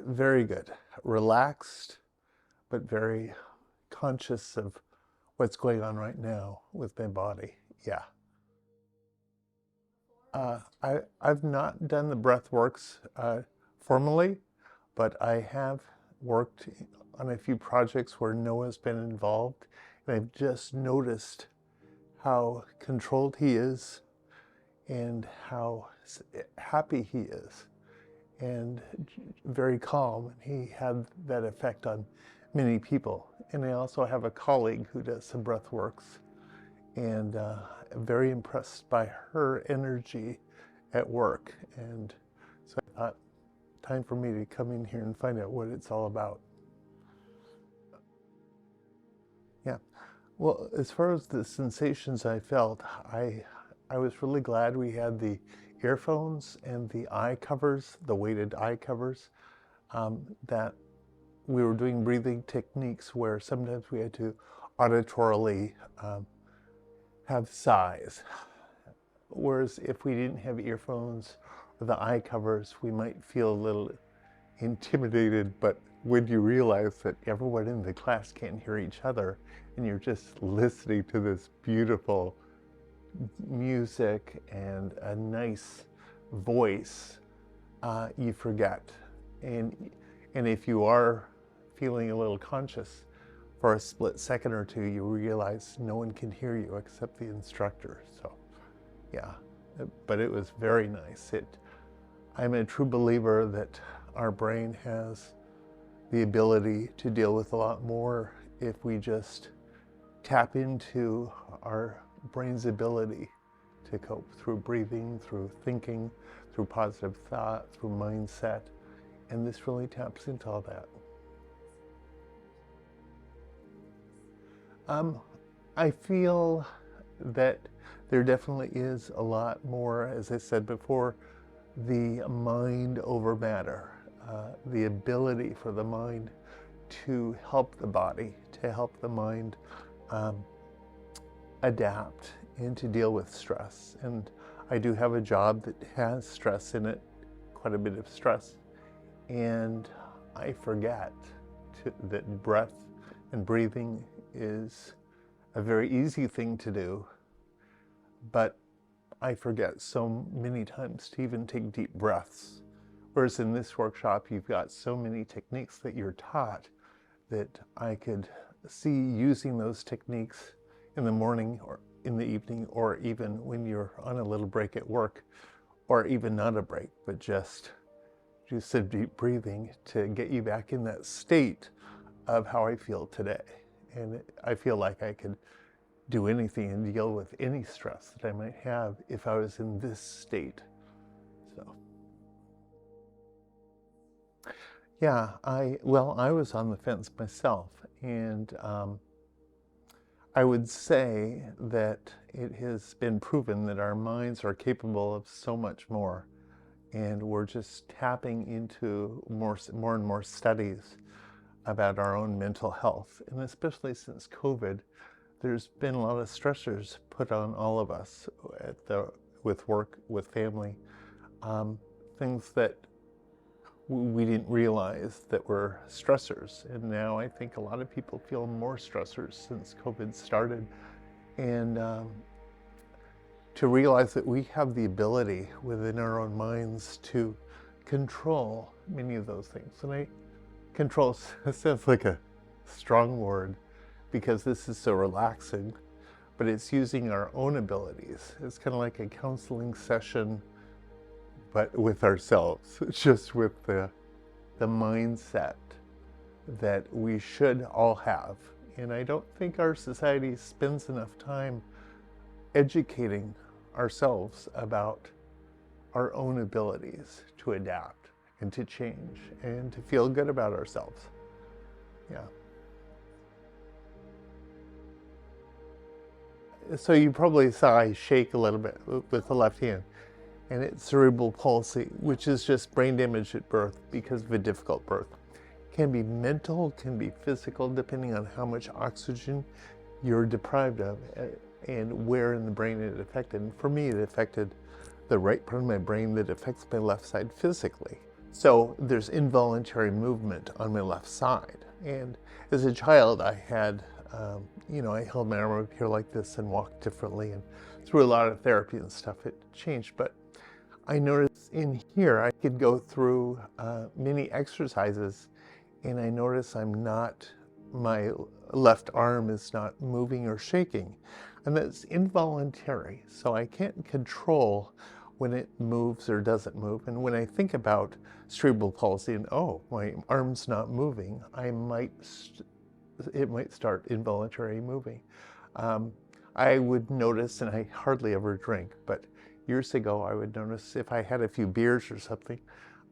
Very good. Relaxed, but very conscious of what's going on right now with my body. Yeah. I've not done the breathworks formally, but I have worked on a few projects where Noah's been involved, and I've just noticed how controlled he is and how happy he is and very calm. He had that effect on many people. And I also have a colleague who does some breathworks, and I'm very impressed by her energy at work. And so I thought, time for me to come in here and find out what it's all about. Yeah. Well, as far as the sensations I felt, I was really glad we had the earphones and the eye covers, the weighted eye covers, that we were doing breathing techniques where sometimes we had to auditorily have sighs. Whereas if we didn't have earphones or the eye covers, we might feel a little intimidated, but when you realize that everyone in the class can't hear each other and you're just listening to this beautiful music and a nice voice, you forget. And if you are feeling a little conscious for a split second or two, you realize no one can hear you except the instructor. So yeah, but it was very nice. I'm a true believer that our brain has the ability to deal with a lot more if we just tap into our brain's ability to cope through breathing, through thinking, through positive thought, through mindset. And this really taps into all that. I feel that there definitely is a lot more, as I said before, the mind over matter, the ability for the mind to help the body, to help the mind adapt and to deal with stress. And I do have a job that has stress in it, quite a bit of stress, and I forget that breath and breathing is a very easy thing to do, but I forget so many times to even take deep breaths. Whereas in this workshop, you've got so many techniques that you're taught that I could see using those techniques in the morning or in the evening, or even when you're on a little break at work, or even not a break, but just do some deep breathing to get you back in that state of how I feel today. And I feel like I could do anything and deal with any stress that I might have if I was in this state. So yeah, I was on the fence myself, and I would say that it has been proven that our minds are capable of so much more, and we're just tapping into more and more studies about our own mental health. And especially since COVID, there's been a lot of stressors put on all of us with work, with family, things that we didn't realize that were stressors. And now I think a lot of people feel more stressors since COVID started. And to realize that we have the ability within our own minds to control many of those things. And control sounds like a strong word because this is so relaxing, but it's using our own abilities. It's kind of like a counseling session, but with ourselves, just with the mindset that we should all have. And I don't think our society spends enough time educating ourselves about our own abilities to adapt and to change and to feel good about ourselves. Yeah. So you probably saw I shake a little bit with the left hand, and it's cerebral palsy, which is just brain damage at birth because of a difficult birth. Can be mental, can be physical, depending on how much oxygen you're deprived of and where in the brain it affected. And for me, it affected the right part of my brain that affects my left side physically. So there's involuntary movement on my left side. And as a child, I had, I held my arm up here like this and walked differently. And through a lot of therapy and stuff, it changed. But I noticed in here, I could go through many exercises, and I notice my left arm is not moving or shaking. And that's involuntary. So I can't control when it moves or doesn't move. And when I think about cerebral palsy and, oh, my arm's not moving, it might start involuntary moving. I would notice, and I hardly ever drink, but years ago I would notice if I had a few beers or something,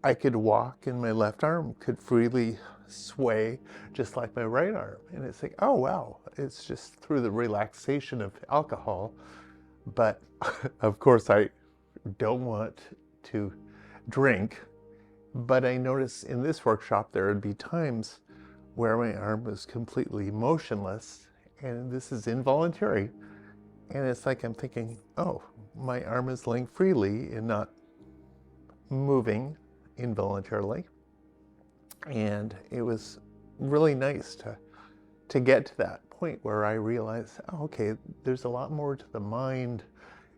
I could walk and my left arm could freely sway just like my right arm. And it's like, oh wow, it's just through the relaxation of alcohol. But of course I don't want to drink. But I noticed in this workshop there would be times where my arm was completely motionless, and this is involuntary. And it's like I'm thinking, oh, my arm is laying freely and not moving involuntarily. And it was really nice to get to that point where I realized, oh, okay, there's a lot more to the mind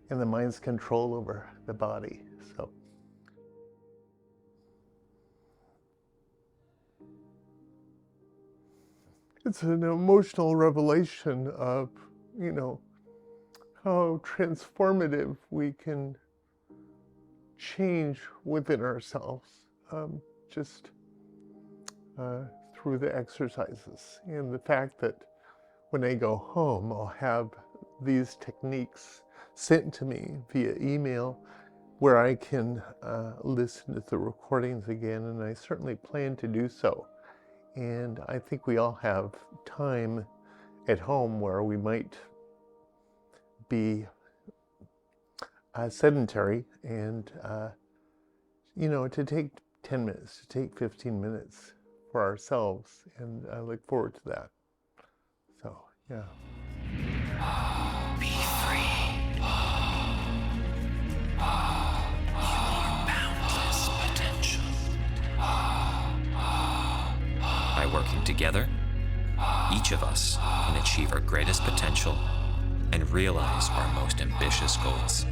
and the mind's control over the body. So it's an emotional revelation of, how transformative we can change within ourselves just through the exercises. And the fact that when I go home, I'll have these techniques sent to me via email where I can listen to the recordings again, and I certainly plan to do so. And I think we all have time at home where we might be sedentary, and to take 10 minutes, to take 15 minutes for ourselves, and I look forward to that. So, yeah. Be free. Your boundless potential. By working together, each of us can achieve our greatest potential and realize our most ambitious goals.